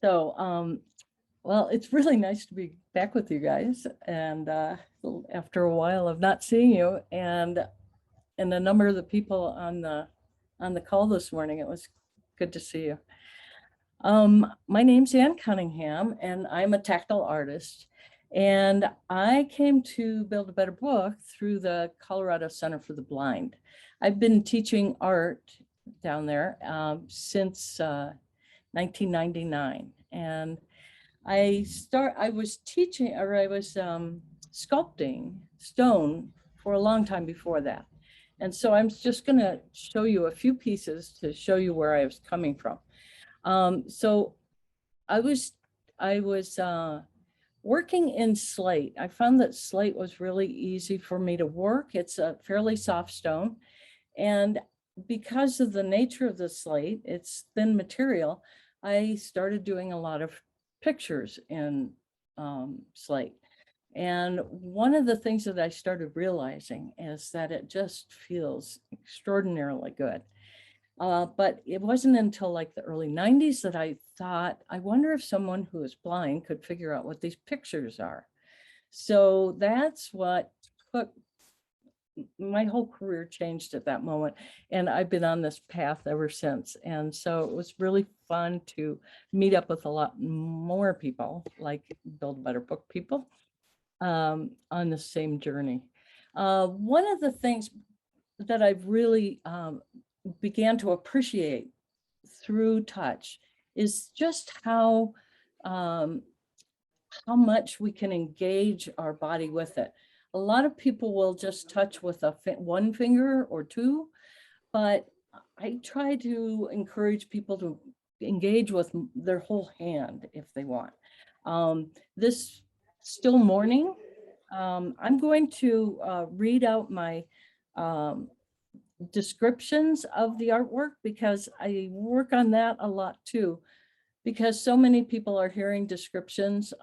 Well, it's really nice to be back with you guys, and after a while of not seeing you, and a number of the people on the call this morning, it was good to see you. My name's Ann Cunningham, and I'm a tactile artist. And I came to Build a Better Book through the Colorado Center for the Blind. I've been teaching art down there since 1999. And I was teaching, or I was sculpting stone for a long time before that. And so I'm just going to show you a few pieces to show you where I was coming from. So I was working in slate. I found that slate was really easy for me to work. It's a fairly soft stone. And because of the nature of the slate, it's thin material, I started doing a lot of pictures in slate. And one of the things that I started realizing is that it just feels extraordinarily good. But it wasn't until like the early 90s that I thought, I wonder if someone who is blind could figure out what these pictures are. So that's what put my whole career changed at that moment. And I've been on this path ever since. And so it was really fun to meet up with a lot more people, like Build a Better Book people, on the same journey. One of the things that I've really began to appreciate through touch is just how much we can engage our body with it. A lot of people will just touch with one finger or two, but I try to encourage people to engage with their whole hand if they want. This still morning, I'm going to read out my descriptions of the artwork, because I work on that a lot too, because so many people are hearing descriptions.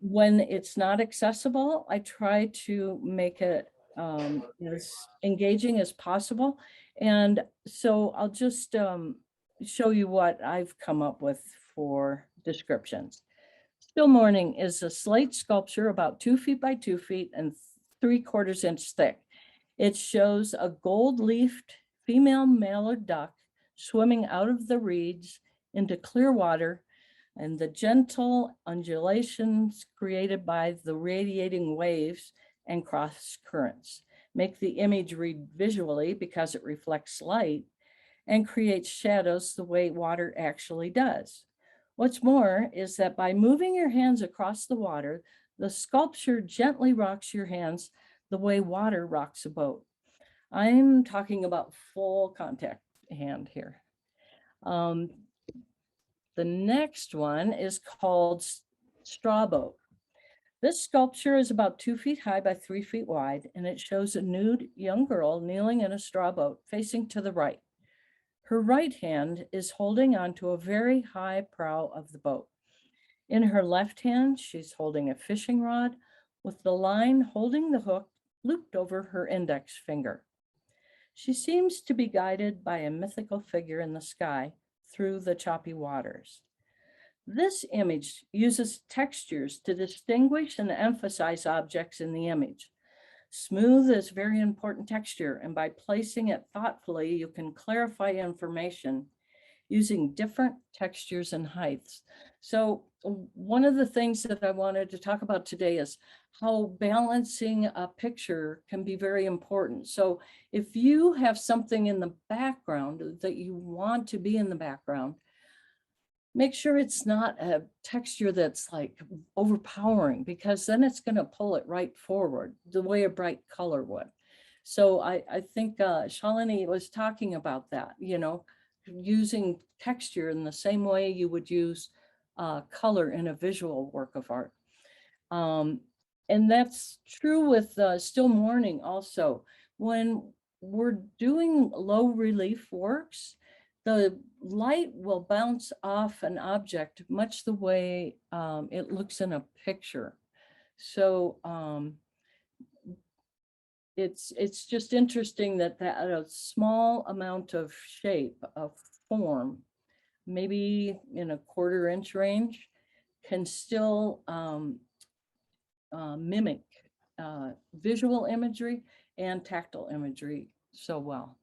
When it's not accessible, I try to make it as engaging as possible. And so I'll just show you what I've come up with for descriptions. Still Morning is a slate sculpture about 2 feet by 2 feet and 3/4 inch thick. It shows a gold-leafed female mallard duck swimming out of the reeds into clear water, and the gentle undulations created by the radiating waves and cross currents make the image read visually because it reflects light and creates shadows the way water actually does. What's more is that by moving your hands across the water, the sculpture gently rocks your hands the way water rocks a boat. I'm talking about full contact hand here. The next one is called Straw Boat. This sculpture is about 2 feet high by 3 feet wide, and it shows a nude young girl kneeling in a straw boat facing to the right. Her right hand is holding onto a very high prow of the boat. In her left hand, she's holding a fishing rod with the line holding the hook looped over her index finger. She seems to be guided by a mythical figure in the sky through the choppy waters. This image uses textures to distinguish and emphasize objects in the image. Smooth is a very important texture, and by placing it thoughtfully, you can clarify information using different textures and heights. So one of the things that I wanted to talk about today is how balancing a picture can be very important. So if you have something in the background that you want to be in the background, make sure it's not a texture that's like overpowering, because then it's going to pull it right forward the way a bright color would. So I think Shalini was talking about that, you know, using texture in the same way you would use color in a visual work of art. And that's true with Still Morning also. When we're doing low relief works, the light will bounce off an object much the way it looks in a picture. So it's just interesting that a small amount of shape, of form, maybe in a 1/4 inch range, can still mimic visual imagery and tactile imagery so well.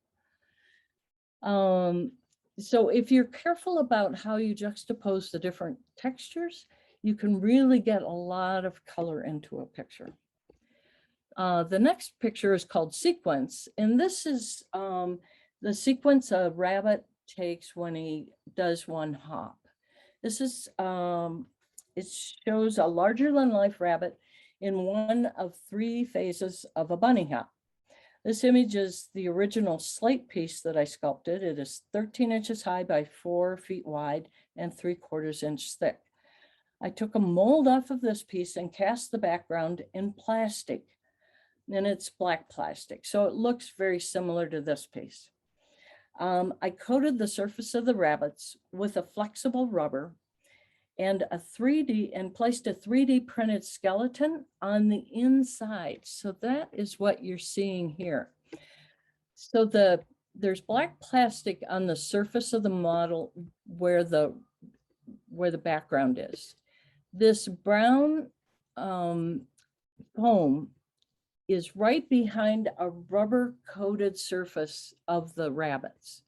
So if you're careful about how you juxtapose the different textures, you can really get a lot of color into a picture. The next picture is called Sequence, and this is the sequence a rabbit takes when he does one hop. This is, it shows a larger than life rabbit in one of 3 phases of a bunny hop. This image is the original slate piece that I sculpted. It is 13 inches high by 4 feet wide and 3/4 inch thick. I took a mold off of this piece and cast the background in plastic, and it's black plastic, so it looks very similar to this piece. I coated the surface of the rabbits with a flexible rubber and placed a 3D printed skeleton on the inside. So that is what you're seeing here. So there's black plastic on the surface of the model where the background is. This brown foam is right behind a rubber coated surface of the rabbits.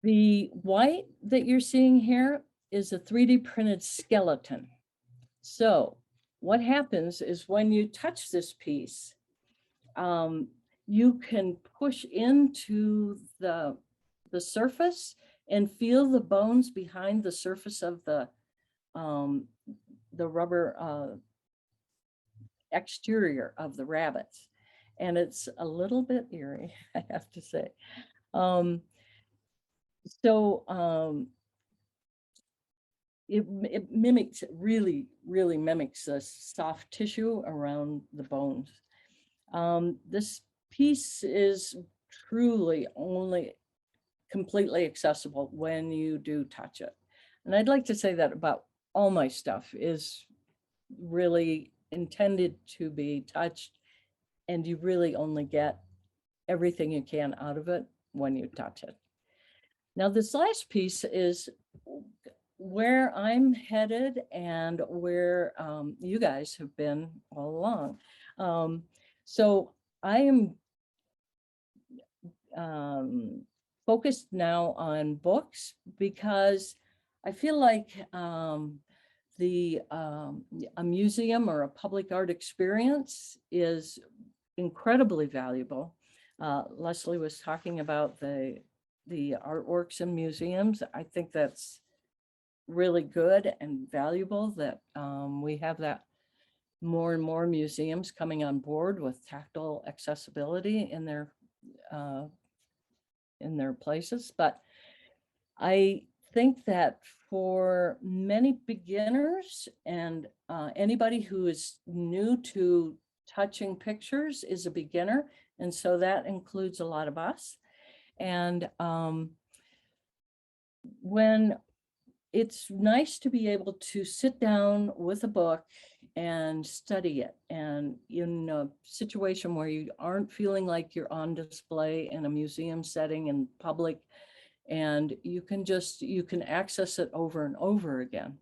The white that you're seeing here is a 3D printed skeleton. So what happens is when you touch this piece, you can push into the surface and feel the bones behind the surface of the rubber exterior of the rabbits. And it's a little bit eerie, I have to say. It mimics, really mimics the soft tissue around the bones. This piece is truly only completely accessible when you do touch it. And I'd like to say that about all my stuff is really intended to be touched, and you really only get everything you can out of it when you touch it. Now, this last piece is where I'm headed and where you guys have been all along. So I am focused now on books because I feel like a museum or a public art experience is incredibly valuable. Leslie was talking about the artworks in museums. I think that's really good and valuable that we have that more and more museums coming on board with tactile accessibility in their places. But I think that for many beginners and anybody who is new to touching pictures is a beginner. And so that includes a lot of us. And when it's nice to be able to sit down with a book and study it, and in a situation where you aren't feeling like you're on display in a museum setting in public, and you can access it over and over again.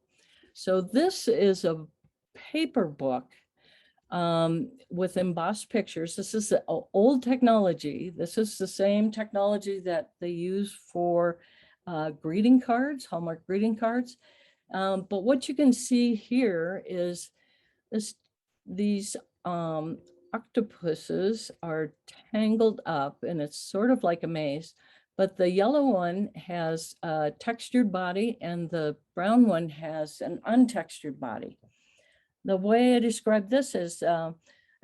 So this is a paper book with embossed pictures. This is the old technology. This is the same technology that they use for greeting cards, Hallmark greeting cards. But what you can see here is these octopuses are tangled up, and it's sort of like a maze. But the yellow one has a textured body and the brown one has an untextured body. The way I describe this is a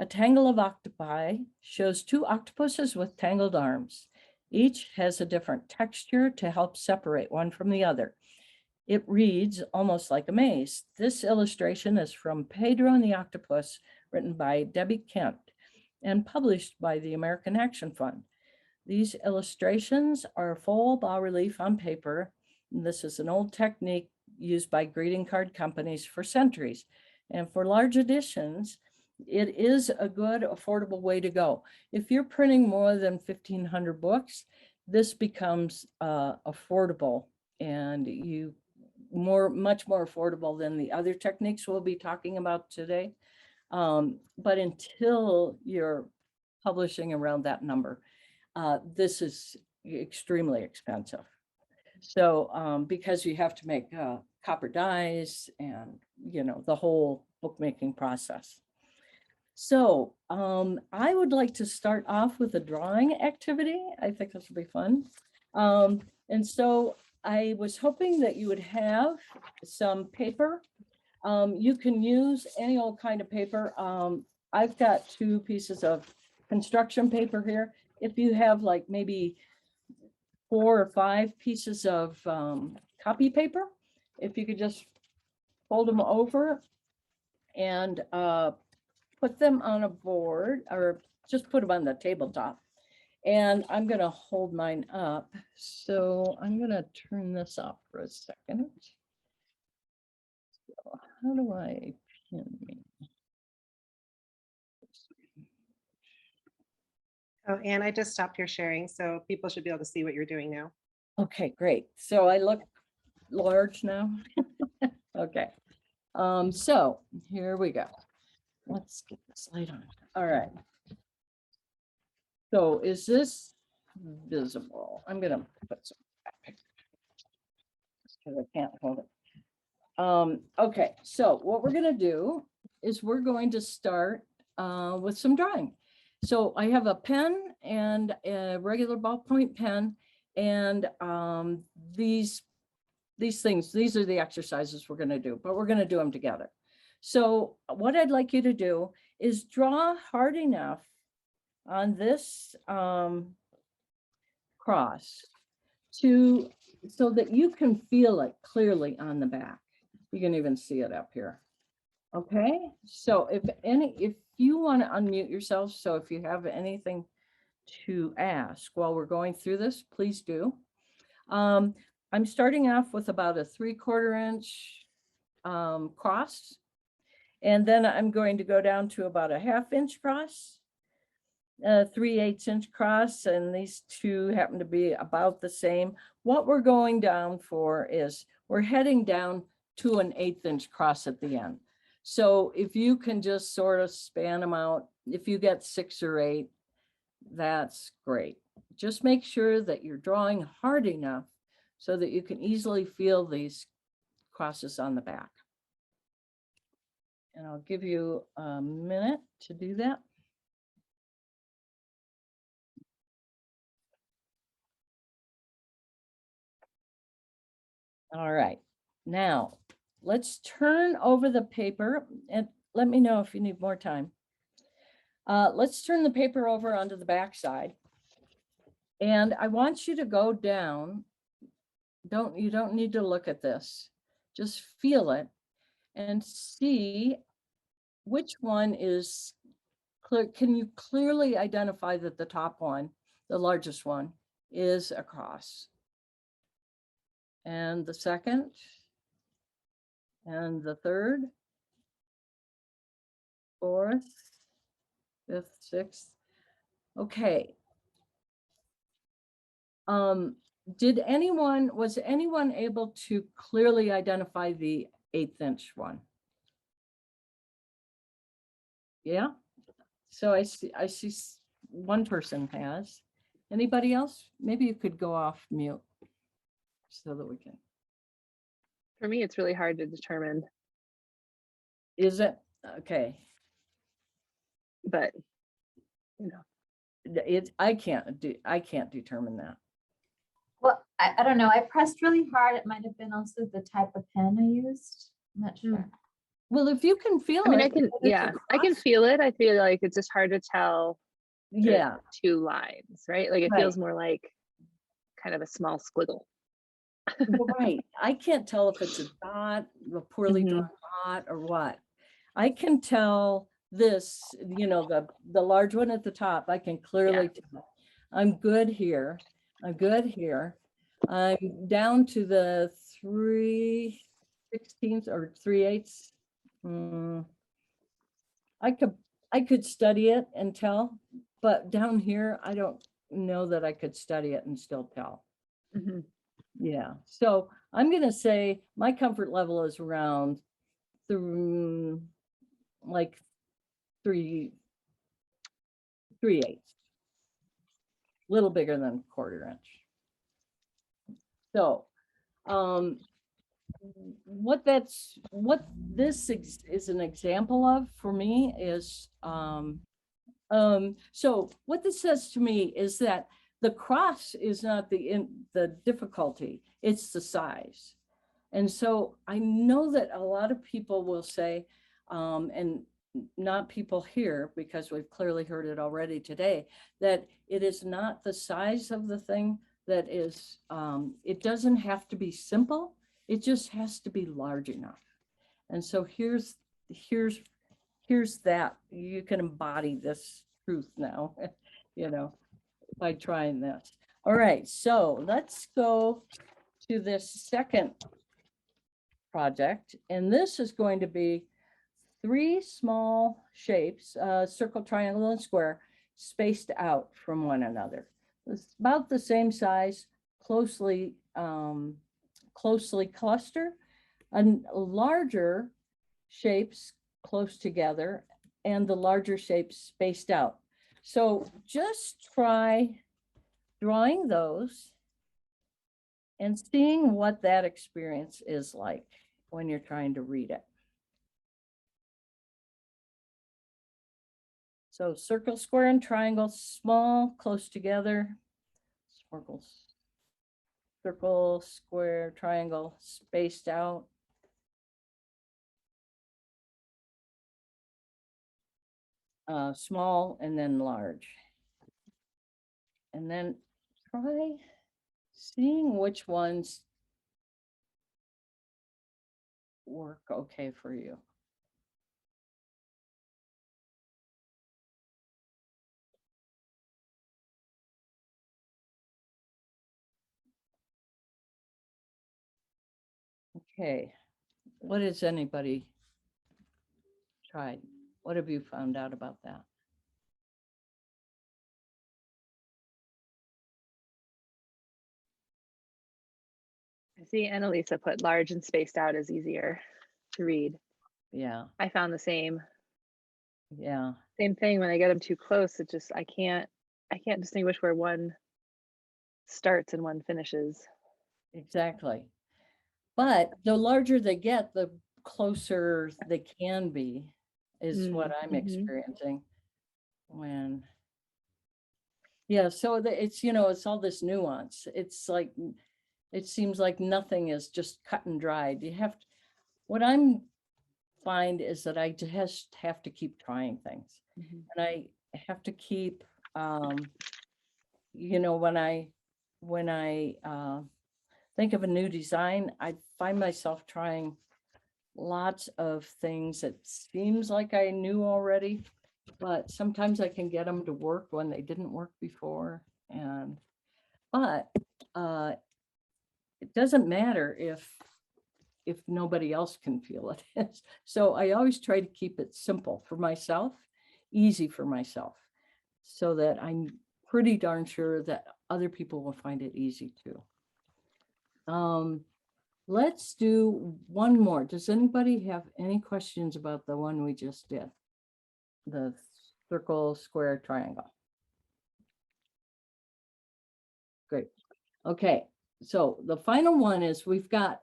tangle of octopi shows 2 octopuses with tangled arms. Each has a different texture to help separate one from the other. It reads almost like a maze. This illustration is from Pedro and the Octopus, written by Debbie Kent and published by the American Action Fund. These illustrations are full bas-relief on paper. This is an old technique used by greeting card companies for centuries. And for large editions, it is a good, affordable way to go. If you're printing more than 1,500 books, this becomes affordable and much more affordable than the other techniques we'll be talking about today. But until you're publishing around that number, this is extremely expensive. So because you have to make copper dies and, the whole bookmaking process. So I would like to start off with a drawing activity. I think this will be fun. And so I was hoping that you would have some paper. You can use any old kind of paper. I've got 2 pieces of construction paper here. If you have like maybe 4 or 5 pieces of copy paper, if you could just fold them over and put them on a board, or just put them on the tabletop. And I'm going to hold mine up. So I'm going to turn this off for a second. So how do I pin me? Oh, Ann, I just stopped your sharing, so people should be able to see what you're doing now. Okay, great. So I look large now. Okay. So here we go. Let's get this light on. All right. So is this visible? I'm gonna put some because I can't hold it. Okay, so what we're gonna do is we're going to start with some drawing. So I have a pen and a regular ballpoint pen, and these are the exercises we're gonna do, but we're gonna do them together. So what I'd like you to do is draw hard enough on this cross so that you can feel it clearly on the back. You can even see it up here. Okay, so if you want to unmute yourself, so if you have anything to ask while we're going through this, please do. I'm starting off with about a 3/4 inch cross, and then I'm going to go down to about a 1/2 inch cross, 3/8 inch cross, and these 2 happen to be about the same. What we're going down for is we're heading down to an 1/8 inch cross at the end. So if you can just sort of span them out, if you get 6 or 8, that's great. Just make sure that you're drawing hard enough so that you can easily feel these crosses on the back. And I'll give you a minute to do that. All right, now let's turn over the paper and let me know if you need more time. Let's turn the paper over onto the back side. And I want you to go down. You don't need to look at this. Just feel it and see which one is clear. Can you clearly identify that the top one, the largest one, is a cross? And the second, and the third, 4th, 5th, 6th. Okay. Was anyone able to clearly identify the 1/8 inch one? Yeah. So I see one person has. Anybody else? Maybe you could go off mute so that we can. For me, it's really hard to determine, Is it? Okay. but I can't determine that. Well, I don't know. I pressed really hard. It might have been also the type of pen I used. I'm not sure. Well, if you can feel I mean, it. I can feel it. I feel like it's just hard to tell. Yeah. 2 lines, right? Like it Right. feels more like kind of a small squiggle. Right. I can't tell if it's a dot, a poorly drawn dot, or what. I can tell this, the large one at the top, I can clearly tell. I'm good here. I'm good here. I'm down to the 3/16 or 3/8. I could study it and tell, but down here, I don't know that I could study it and still tell. Yeah, so I'm gonna say my comfort level is around through like 3/8, little bigger than 1/4 inch. So, what this is an example of for me is, so what this says to me is that the cross is not the difficulty, it's the size. And so I know that a lot of people will say, and not people here, because we've clearly heard it already today, that it is not the size of the thing that is, it doesn't have to be simple. It just has to be large enough. And so here's that. You can embody this truth now, you know, by trying this. All right, so let's go to this second project, and this is going to be 3 small shapes, circle, triangle, and square, spaced out from one another. It's about the same size, closely clustered, and larger shapes close together, and the larger shapes spaced out. So just try drawing those and seeing what that experience is like when you're trying to read it. So circle, square, and triangle, small, close together. Circle, square, triangle, spaced out. Small and then large. And then try seeing which ones work okay for you. Okay, what has anybody tried? What have you found out about that? I see Annalisa put large and spaced out is easier to read. Yeah, I found the same yeah, thing when I get them too close. It just I can't distinguish where one starts and one finishes. exactly. But the larger they get, the closer they can be, is what I'm Mhm. experiencing when. Yeah, so it's, it's all this nuance. It's like, it seems like nothing is just cut and dried. What I'm find is that I just have to keep trying things. Mhm. And I have to keep, when I think of a new design, I find myself trying lots of things that seems like I knew already, but sometimes I can get them to work when they didn't work before. But it doesn't matter if nobody else can feel it. So I always try to keep it simple for myself, easy for myself, so that I'm pretty darn sure that other people will find it easy too. Let's do one more. Does anybody have any questions about the one we just did? The circle, square, triangle. Great. Okay, so the final one is we've got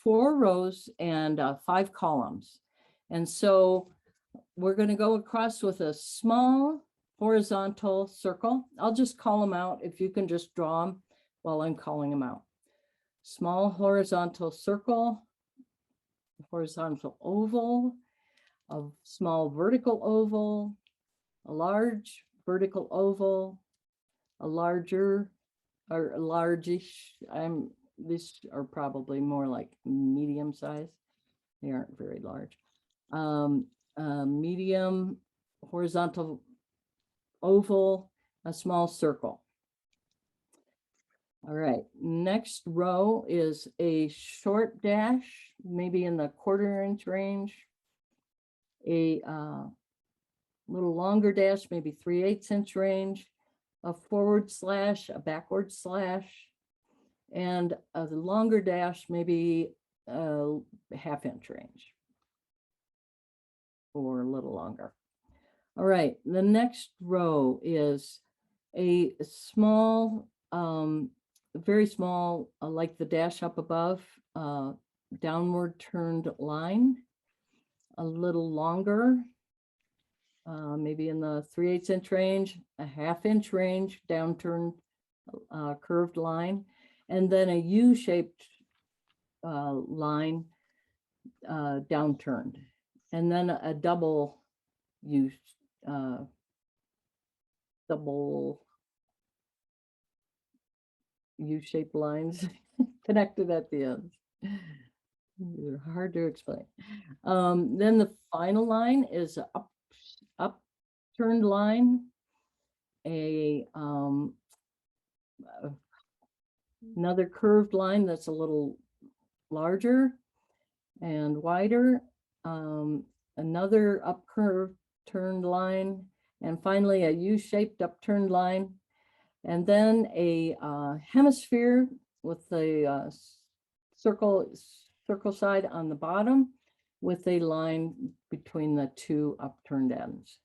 4 rows and 5 columns. And so we're going to go across with a small horizontal circle. I'll just call them out if you can just draw them while I'm calling them out. Small horizontal circle, horizontal oval, a small vertical oval, a large vertical oval, a larger or largish. These are probably more like medium size. They aren't very large. Medium horizontal oval, a small circle. All right, next row is a short dash, maybe in the 1/4 inch range. A little longer dash, maybe 3/8 inch range. A forward slash, a backward slash. and the longer dash, maybe a ½ inch range or a little longer. All right, the next row is a small, very small, like the dash up above, downward turned line, a little longer, maybe in the 3/8 inch range, a ½ inch range, downturned, curved line, and then a U-shaped line, downturned, and then a double U, double U-shaped lines connected at the ends. They're hard to explain. Then the final line is a upturned line, another curved line that's a little larger and wider, another turned line, and finally a U-shaped upturned line, and then a hemisphere with a circle side on the bottom with a line between the two upturned ends.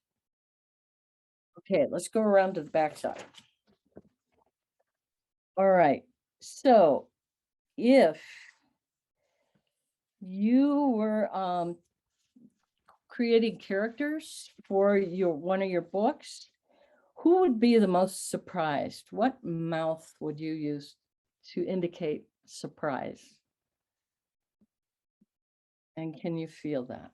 Okay, let's go around to the back side. All right, so if you were creating characters for one of your books, who would be the most surprised? What mouth would you use to indicate surprise? And can you feel that?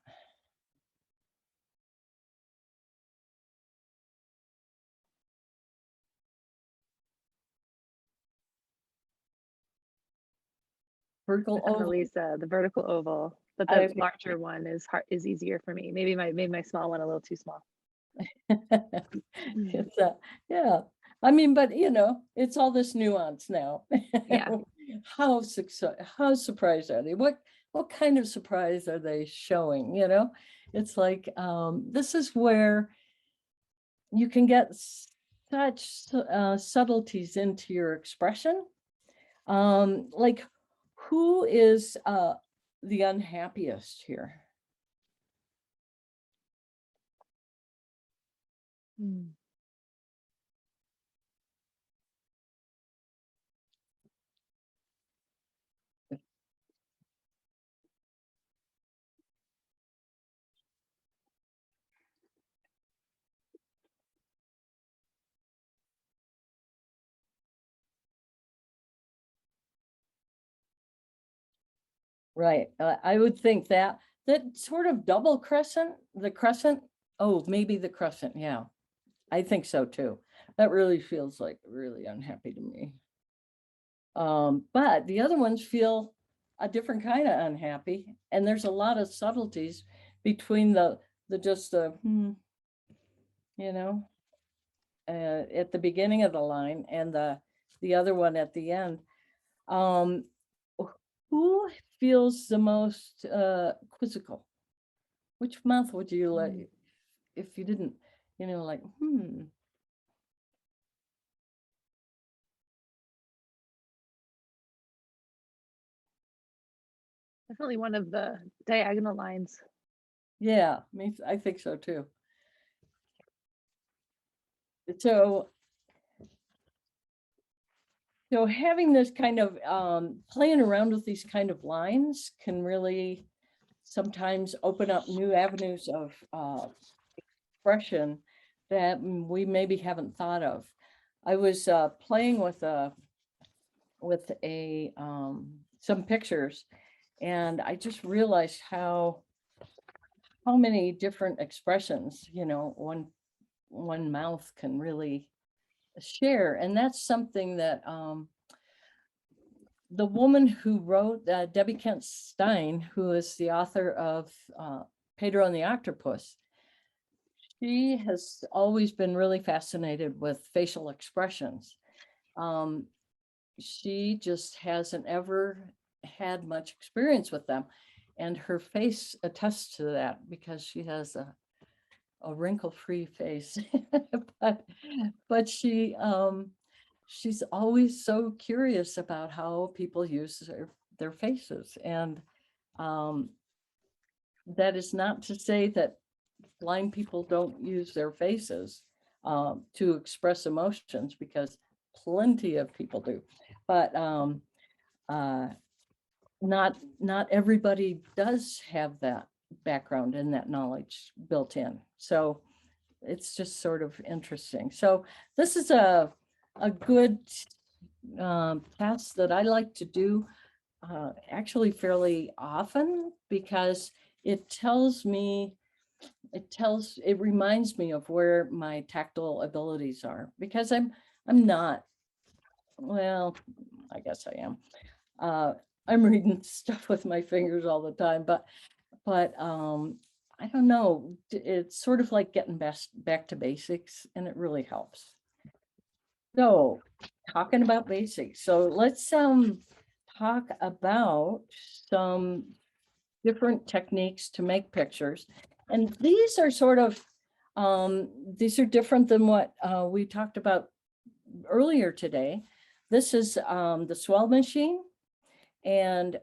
Vertical oval. Lisa, the vertical oval, but the larger one is easier for me. Maybe made my small one a little too small. It's yeah, I mean, but it's all this nuance now. Yeah. How surprised are they? What kind of surprise are they showing? It's like, this is where you can get such subtleties into your expression. Like, who is the unhappiest here? Right. I would think that sort of double crescent, oh, maybe the crescent. Yeah, I think so too. That really feels like really unhappy to me. But the other ones feel a different kind of unhappy. And there's a lot of subtleties between at the beginning of the line and the other one at the end. Who feels the most quizzical? Which mouth would you like if you didn't, like, Definitely one of the diagonal lines. Yeah, I think so too. So having this kind of playing around with these kind of lines can really sometimes open up new avenues of expression that we maybe haven't thought of. I was playing with some pictures, and I just realized how many different expressions one mouth can really share. And that's something that the woman who wrote, Debbie Kent Stein, who is the author of Pedro and the Octopus, she has always been really fascinated with facial expressions. She just hasn't ever had much experience with them, and her face attests to that because she has a wrinkle-free face. but she she's always so curious about how people use their faces. And that is not to say that blind people don't use their faces to express emotions, because plenty of people do. But not everybody does have that background and that knowledge built in. So it's just sort of interesting. So this is a good task that I like to do actually fairly often, because it reminds me of where my tactile abilities are, because I'm not, well, I guess I am. I'm reading stuff with my fingers all the time, but I don't know. It's sort of like getting back to basics, and it really helps. So, talking about basics. So let's talk about some different techniques to make pictures. And these are sort of these are different than what we talked about earlier today. This is the swell machine. And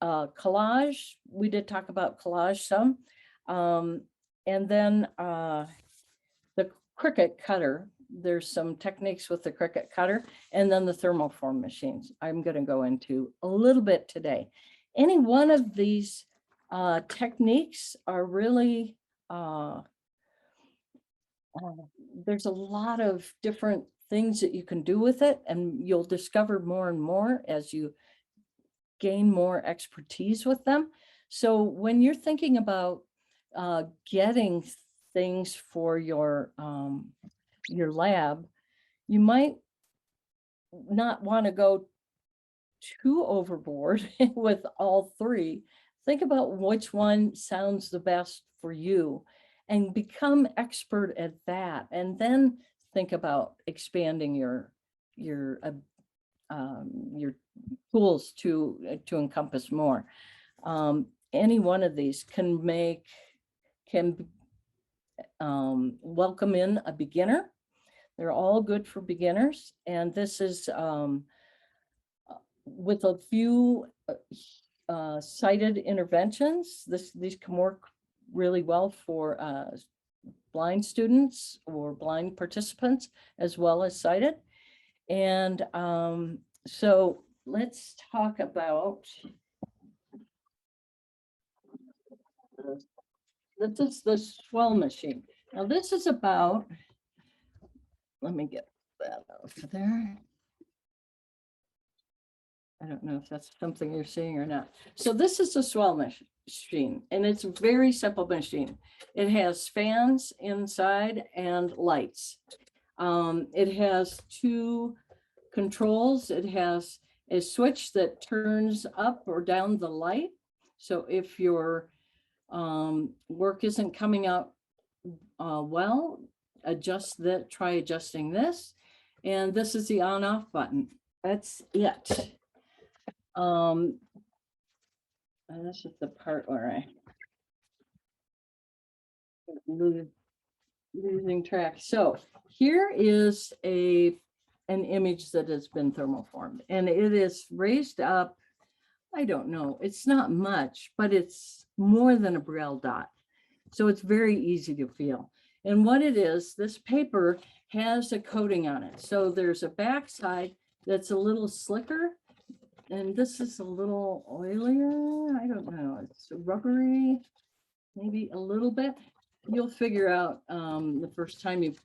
collage, we did talk about collage some. And then the Cricut cutter, there's some techniques with the Cricut cutter, and then the thermoform machines I'm going to go into a little bit today. Any one of these techniques are really, there's a lot of different things that you can do with it, and you'll discover more and more as you gain more expertise with them. So when you're thinking about getting things for your lab, you might not want to go too overboard with all three. Think about which one sounds the best for you and become expert at that, and then think about expanding your tools to encompass more. Any one of these can welcome in a beginner. They're all good for beginners, and this is with a few sighted interventions. These can work really well for blind students or blind participants as well as sighted. And so let's talk about this is the swell machine. Now this is about, let me get that over there. I don't know if that's something you're seeing or not. So this is a swell machine, and it's a very simple machine. It has fans inside and lights. It has two controls. It has a switch that turns up or down the light. So if your work isn't coming out well, try adjusting this. And this is the on-off button. That's it. And this is the part where I losing track. So here is an image that has been thermoformed, and it is raised up. I don't know, it's not much, but it's more than a Braille dot. So it's very easy to feel. And what it is, this paper has a coating on it. So there's a back side that's a little slicker, and this is a little oilier. I don't know, it's rubbery, maybe a little bit. You'll figure out the first time you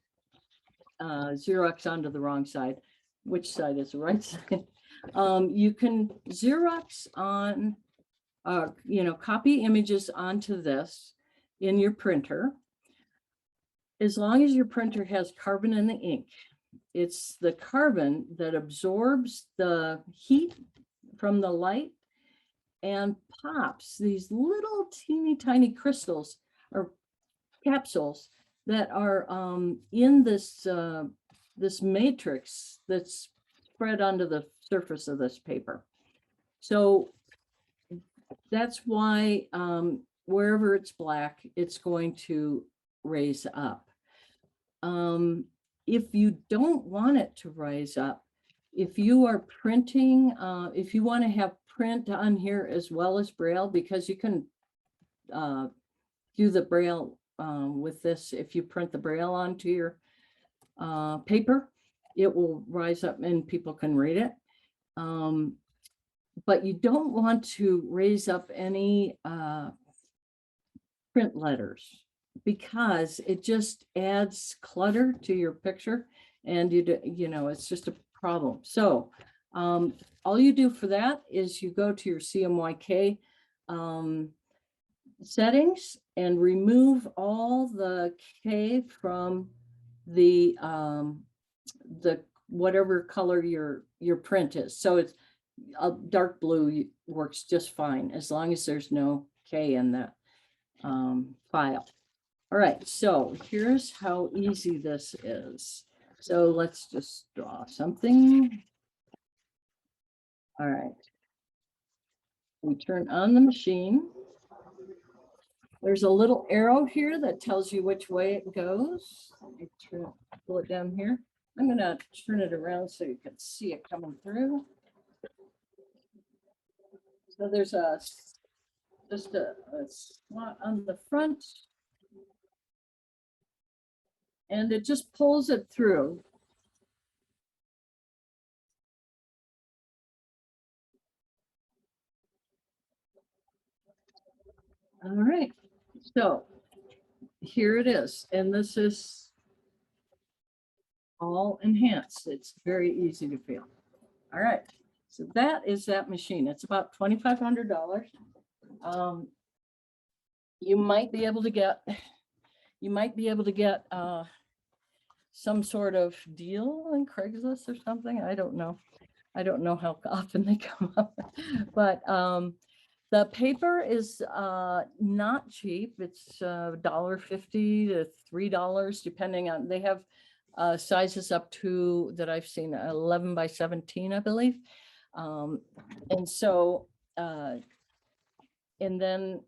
Xerox onto the wrong side, which side is the right side. You can Xerox on, copy images onto this in your printer, as long as your printer has carbon in the ink. It's the carbon that absorbs the heat from the light and pops these little teeny tiny crystals or capsules that are in this this matrix that's spread onto the surface of this paper. So that's why wherever it's black, it's going to raise up. If you don't want it to rise up, if you are printing, if you want to have print on here as well as Braille, because you can do the Braille with this. If you print the Braille onto your paper, it will rise up and people can read it. But you don't want to raise up any print letters, because it just adds clutter to your picture, and you know, it's just a problem. So all you do for that is you go to your CMYK settings and remove all the K from the whatever color your print is. So it's a dark blue works just fine as long as there's no K in that file. All right, so here's how easy this is. So let's just draw something. All right. We turn on the machine. There's a little arrow here that tells you which way it goes. Let me pull it down here. I'm gonna turn it around so you can see it coming through. So there's just a slot on the front, and it just pulls it through. All right, so here it is, and this is all enhanced. It's very easy to feel. All right, so that is that machine. It's about $2,500. You might be able to get some sort of deal on Craigslist or something. I don't know. I don't know how often they come up, but the paper is not cheap. It's $1.50 to $3, depending on, they have sizes up to, that I've seen, 11 by 17, I believe. And so, and then,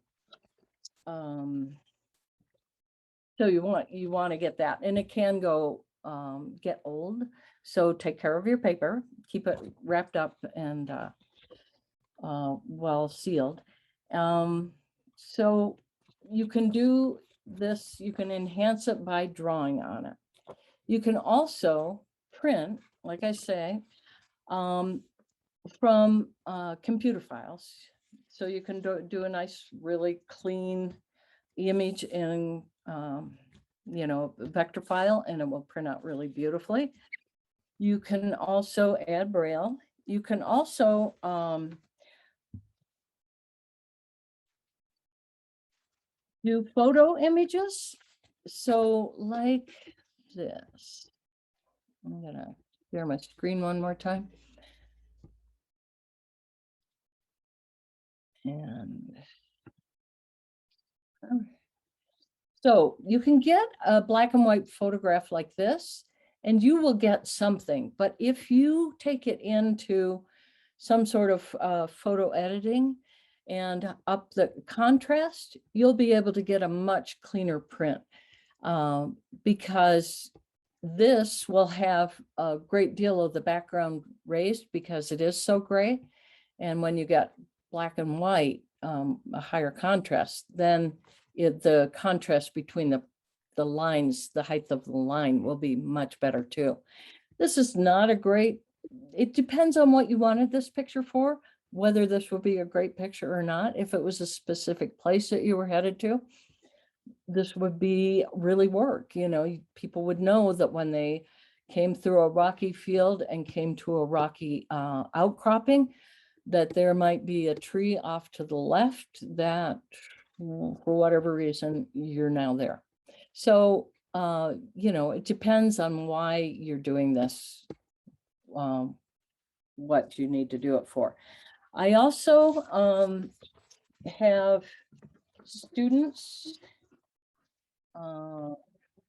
so you want to get that, and it can go get old. So take care of your paper, keep it wrapped up and well sealed. So you can do this, you can enhance it by drawing on it. You can also print, like I say, from computer files. So you can do a nice, really clean image in, you know, vector file, and it will print out really beautifully. You can also add Braille. You can also do photo images. So like this. I'm gonna share my screen one more time. And so you can get a black and white photograph like this, and you will get something. But if you take it into some sort of photo editing and up the contrast, you'll be able to get a much cleaner print, because this will have a great deal of the background raised because it is so gray. And when you get black and white, a higher contrast, then the contrast between the lines, the height of the line will be much better too. This is not a great, it depends on what you wanted this picture for, whether this would be a great picture or not. If it was a specific place that you were headed to, this would be really work. You know, people would know that when they came through a rocky field and came to a rocky outcropping, that there might be a tree off to the left that, for whatever reason, you're now there. So, you know, it depends on why you're doing this, what you need to do it for. I also have students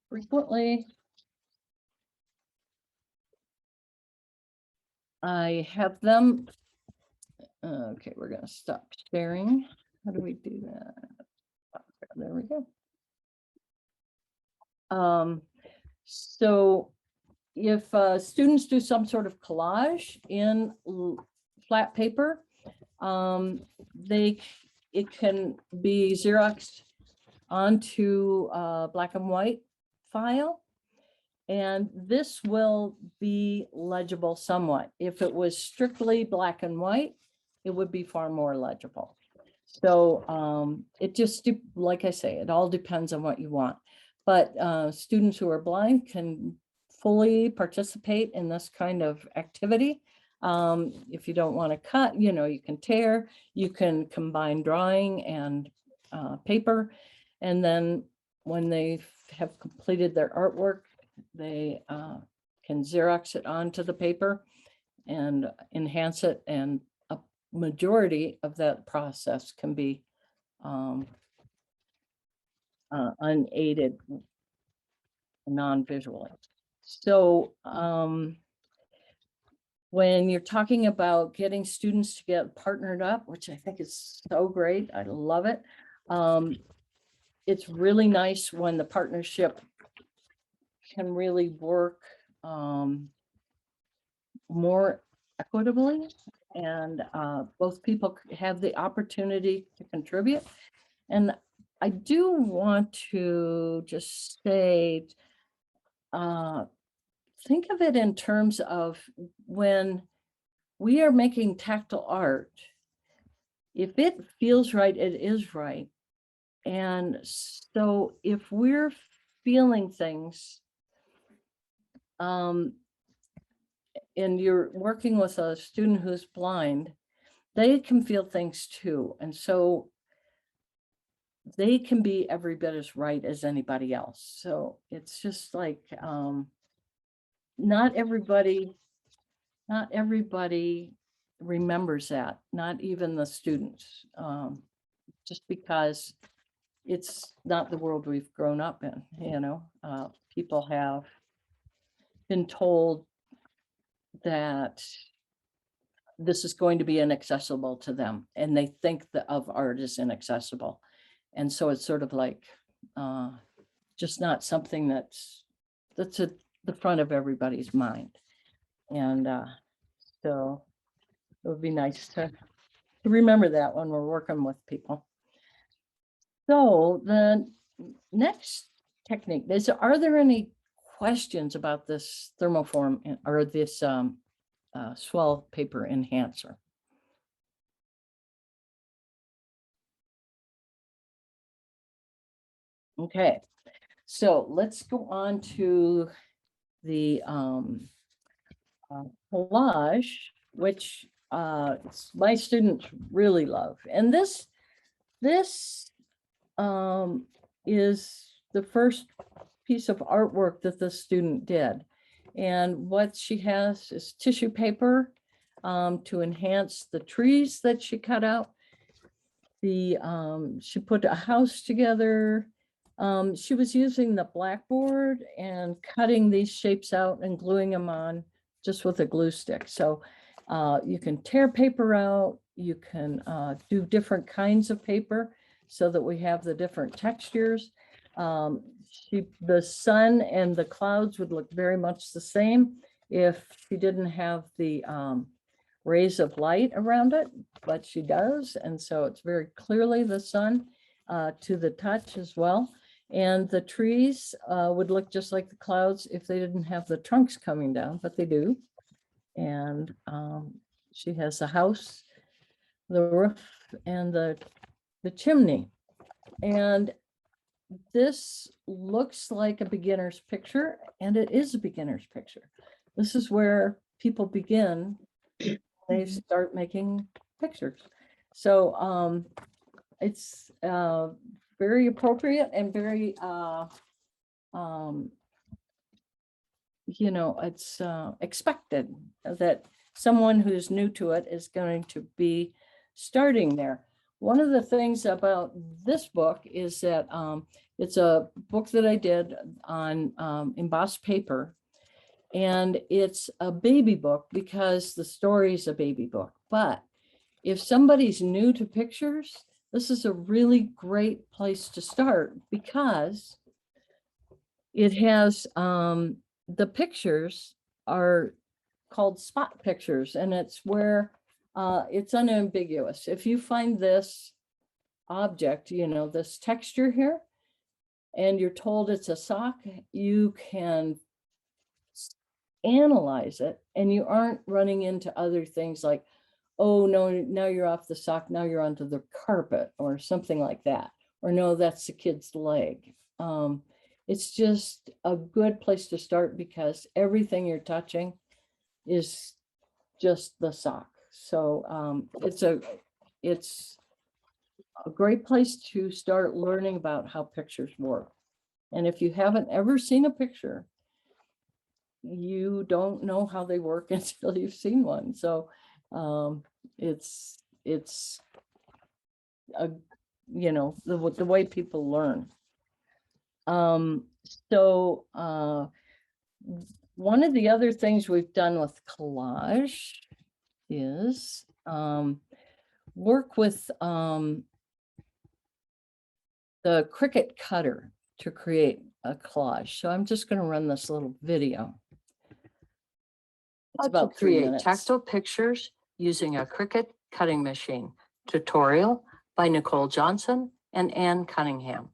frequently. I have them. Okay, we're going to stop sharing. How do we do that? There we go. So if students do some sort of collage in flat paper, it can be Xeroxed onto a black and white file. And this will be legible somewhat. If it was strictly black and white, it would be far more legible. So it just, like I say, it all depends on what you want. But students who are blind can fully participate in this kind of activity. If you don't want to cut, you can tear, you can combine drawing and paper. And then when they have completed their artwork, they can Xerox it onto the paper and enhance it. And a majority of that process can be unaided, non-visually. So when you're talking about getting students to get partnered up, which I think is so great, I love it. It's really nice when the partnership can really work more equitably, and both people have the opportunity to contribute. And I do want to just say, think of it in terms of when we are making tactile art, if it feels right, it is right. And so if we're feeling things, and you're working with a student who's blind, they can feel things too. And so they can be every bit as right as anybody else. So it's just like, not everybody remembers that, not even the students, just because it's not the world we've grown up in, people have been told that this is going to be inaccessible to them, and they think that of art as inaccessible. And so it's sort of like just not something that's at the front of everybody's mind. And so it would be nice to remember that when we're working with people. So the next technique is, are there any questions about this thermoform or this swell paper enhancer? Okay, so let's go on to the collage, which my students really love. And this is the first piece of artwork that the student did. And what she has is tissue paper to enhance the trees that she cut out. She put a house together. She was using the blackboard and cutting these shapes out and gluing them on just with a glue stick. So you can tear paper out, you can do different kinds of paper so that we have the different textures. The sun and the clouds would look very much the same if she didn't have the rays of light around it, but she does. And so it's very clearly the sun to the touch as well. And the trees would look just like the clouds if they didn't have the trunks coming down, but they do. And she has the house, the roof, and the chimney. And this looks like a beginner's picture, and it is a beginner's picture. This is where people begin. They start making pictures. So it's very appropriate and very, it's expected that someone who's new to it is going to be starting there. One of the things about this book is that it's a book that I did on embossed paper, and it's a baby book because the story is a baby book. But if somebody's new to pictures, this is a really great place to start because it has the pictures are called spot pictures, and it's where it's unambiguous. If you find this object, you know, this texture here, and you're told it's a sock, you can analyze it, and you aren't running into other things like, oh no, now you're off the sock, now you're onto the carpet or something like that, or no, that's the kid's leg. It's just a good place to start because everything you're touching is just the sock. So it's a great place to start learning about how pictures work. And if you haven't ever seen a picture, you don't know how they work until you've seen one. So it's a, you know, the way people learn. So one of the other things we've done with Collage is work with the Cricut cutter to create a collage. So I'm just going to run this little video. It's How to about 3 create minutes. tactile pictures using a Cricut cutting machine. Tutorial by Nicole Johnson and Ann Cunningham.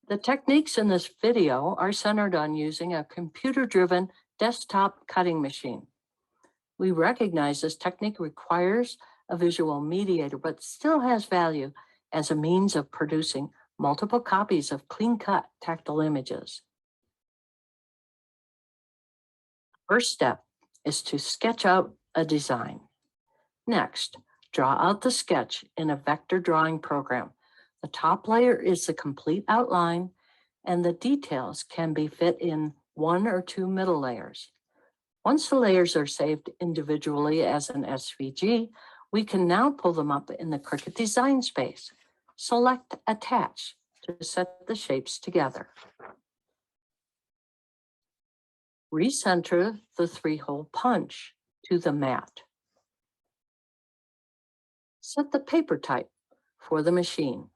The techniques in this video are centered on using a computer-driven desktop cutting machine. We recognize this technique requires a visual mediator, but still has value as a means of producing multiple copies of clean-cut tactile images. First step is to sketch out a design. Next, draw out the sketch in a vector drawing program. The top layer is the complete outline, and the details can be fit in 1 or 2 middle layers. Once the layers are saved individually as an SVG, we can now pull them up in the Cricut design space. Select Attach to set the shapes together. Recenter the 3-hole punch to the mat. Set the paper type for the machine.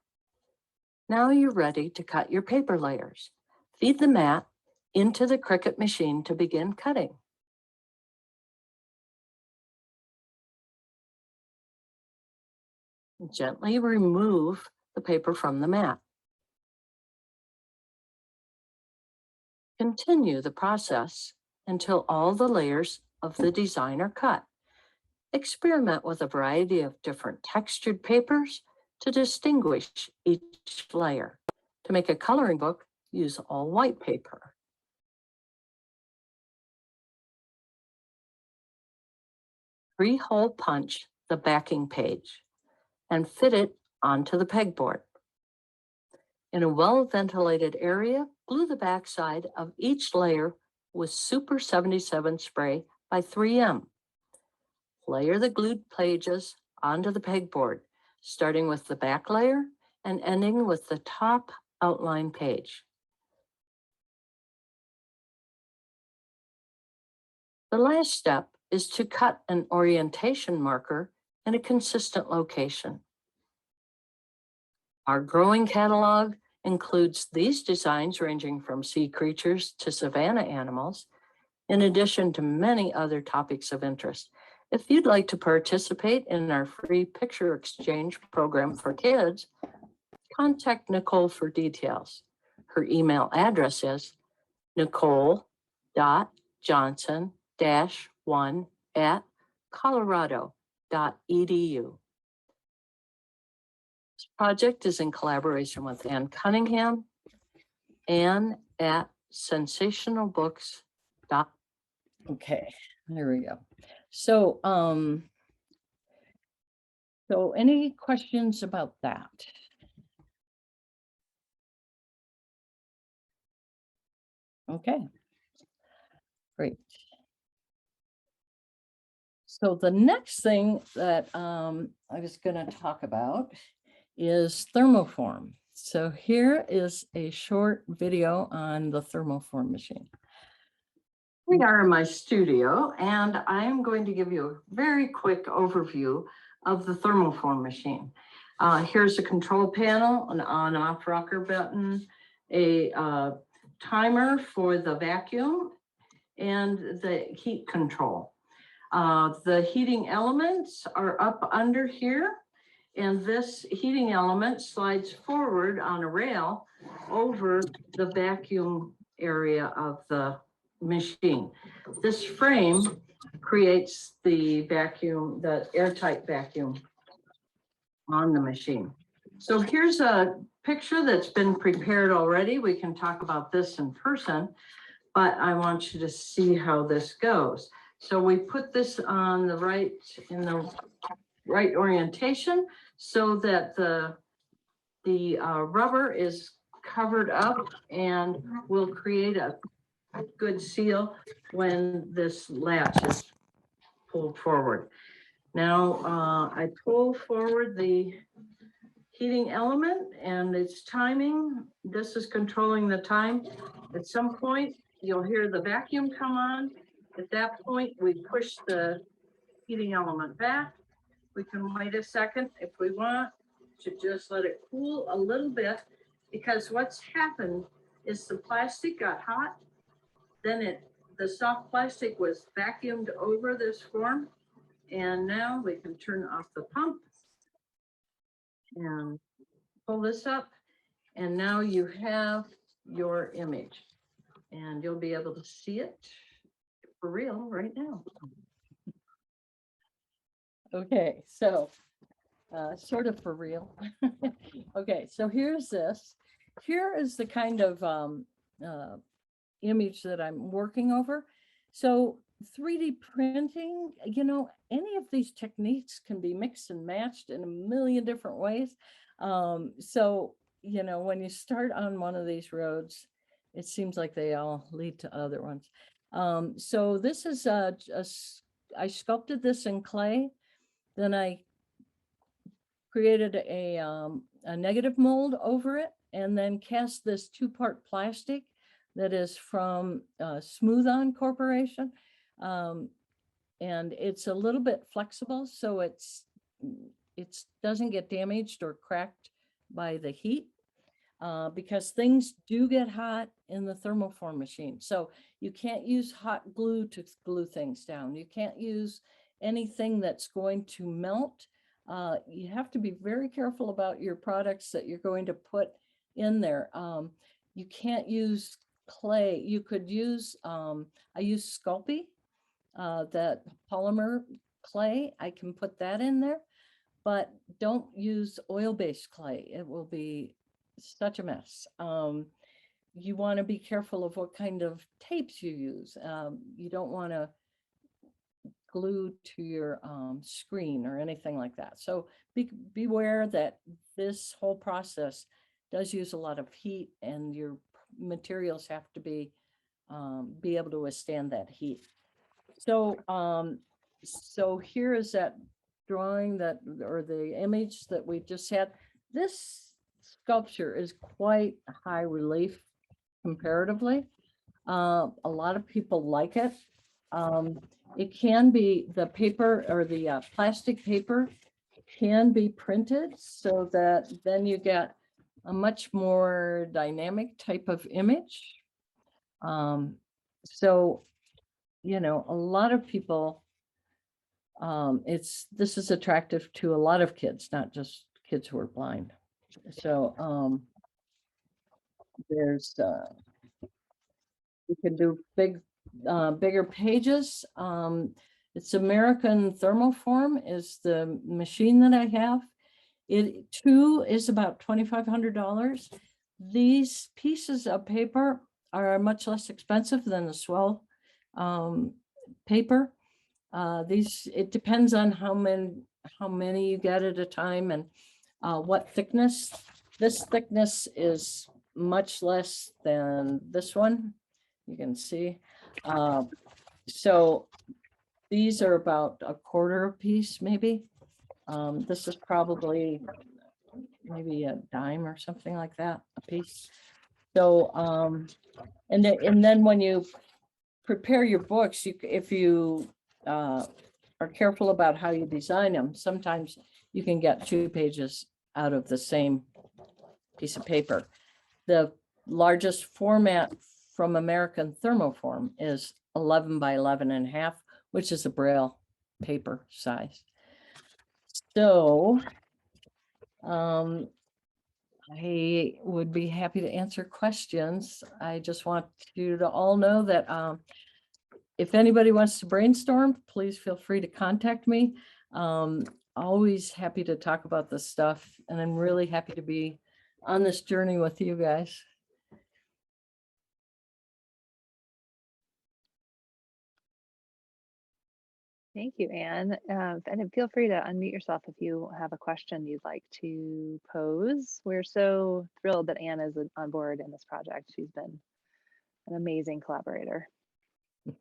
Now you're ready to cut your paper layers. Feed the mat into the Cricut machine to begin cutting. Gently remove the paper from the mat. Continue the process until all the layers of the design are cut. Experiment with a variety of different textured papers to distinguish each layer. To make a coloring book, use all white paper. Three-hole punch the backing page and fit it onto the pegboard. In a well-ventilated area, glue the backside of each layer with Super 77 spray by 3M. Layer the glued pages onto the pegboard, starting with the back layer and ending with the top outline page. The last step is to cut an orientation marker in a consistent location. Our growing catalog includes these designs ranging from sea creatures to savanna animals, in addition to many other topics of interest. If you'd like to participate in our free picture exchange program for kids, contact Nicole for details. Her email address is nicole.johnson-1@colorado.edu. This project is in collaboration with Ann Cunningham, Ann at sensationalbooks. Okay, there we go. So, so any questions about that? Okay, great. So the next thing that I was going to talk about is Thermoform. So here is a short video on the Thermoform machine. We are in my studio, and I am going to give you a very quick overview of the Thermoform machine. Here's a control panel, an on-off rocker button, a timer for the vacuum and the heat control. The heating elements are up under here, and this heating element slides forward on a rail over the vacuum area of the machine. This frame creates the vacuum, the airtight vacuum on the machine. So here's a picture that's been prepared already. We can talk about this in person, but I want you to see how this goes. So we put this on the right, in the right orientation so that the rubber is covered up and will create a good seal when this latch is pulled forward. Now I pull forward the heating element and it's timing. This is controlling the time. At some point, you'll hear the vacuum come on. At that point, we push the heating element back. We can wait a second if we want to just let it cool a little bit, because what's happened is the plastic got hot. Then the soft plastic was vacuumed over this form. And now we can turn off the pump and pull this up. And now you have your image and you'll be able to see it for real right now. Okay, so sort of for real. Okay, so here's this. Here is the kind of image that I'm working over. So 3D printing, you know, any of these techniques can be mixed and matched in a million different ways. So, you know, when you start on one of these roads, it seems like they all lead to other ones. So this is I sculpted this in clay. Then I created a negative mold over it and then cast this 2-part plastic that is from Smooth On Corporation. And it's a little bit flexible, so it doesn't get damaged or cracked by the heat, because things do get hot in the thermoform machine. So you can't use hot glue to glue things down. You can't use anything that's going to melt. You have to be very careful about your products that you're going to put in there. You can't use clay. You could use, I use Sculpey, that polymer clay. I can put that in there, but don't use oil-based clay. It will be such a mess. You want to be careful of what kind of tapes you use. You don't want to glue to your screen or anything like that. So beware that this whole process does use a lot of heat, and your materials have to be able to withstand that heat. So so here is that drawing that, or the image that we just had. This sculpture is quite high relief comparatively. A lot of people like it. It can be, the paper or the plastic paper can be printed so that then you get a much more dynamic type of image. So, you know, a lot of people, this is attractive to a lot of kids, not just kids who are blind. So there's, you can do bigger pages. It's American Thermoform is the machine that I have. It too is about $2,500. These pieces of paper are much less expensive than the swell paper. It depends on how many you get at a time and what thickness. This thickness is much less than this one. You can see. So these are about a quarter a piece, maybe. This is probably maybe a dime or something like that a piece. So and then when you prepare your books, if you are careful about how you design them, sometimes you can get 2 pages out of the same piece of paper. The largest format from American Thermoform is 11 by 11.5, which is a Braille paper size. So I would be happy to answer questions. I just want you to all know that if anybody wants to brainstorm, please feel free to contact me. Always happy to talk about this stuff, and I'm really happy to be on this journey with you guys. Thank you, Anne. And feel free to unmute yourself if you have a question you'd like to pose. We're so thrilled that Anne is on board in this project. She's been an amazing collaborator. I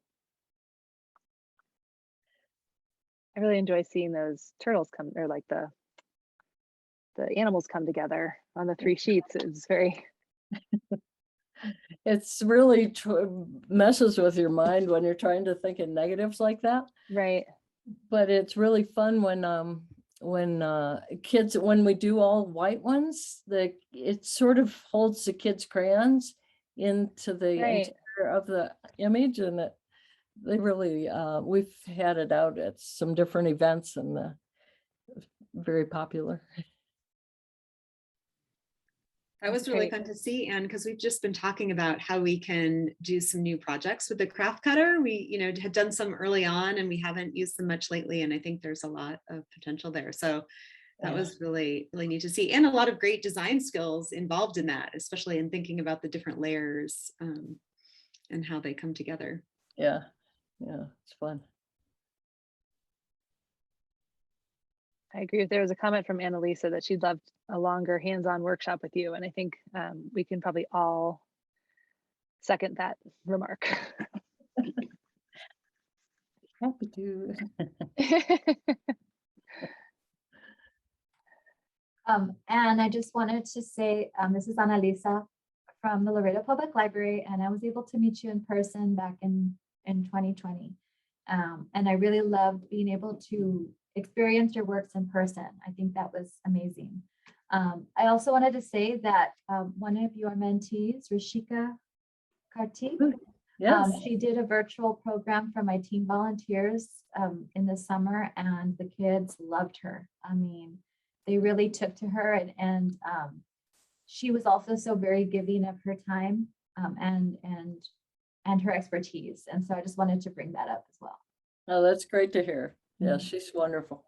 really enjoy seeing those turtles come, or like the animals come together on the 3 sheets. It's very It's really messes with your mind when you're trying to think in negatives like that. right. But it's really fun when kids, when we do all white ones, it sort of holds the kids' crayons into the Right. interior of the image, and they really we've had it out at some different events, and very popular. That was That's really great. fun to see, Anne, because we've just been talking about how we can do some new projects with the craft cutter. We, had done some early on, and we haven't used them much lately. And I think there's a lot of potential there. So that was really, really neat to see, and a lot of great design skills involved in that, especially in thinking about the different layers and how they come together. Yeah, it's fun. I agree. There was a comment from Annalisa that she'd love a longer hands-on workshop with you. And I think we can probably all second that remark. Happy to. And I just wanted to say, this is Annalisa from the Laredo Public Library, and I was able to meet you in person back in 2020. And I really loved being able to experience your works in person. I think that was amazing. I also wanted to say that one of your mentees, Rishika Kartik, Yes. she did a virtual program for my team volunteers in the summer, and the kids loved her. I mean, they really took to her, and she was also so very giving of her time and her expertise. And so I just wanted to bring that up as well. Oh, that's great to hear. Yeah, she's wonderful.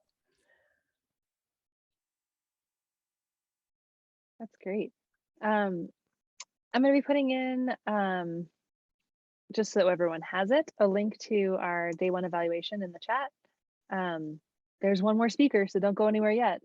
That's great. I'm going to be putting in, just so everyone has it, a link to our day 1 evaluation in the chat. There's one more speaker, so don't go anywhere yet.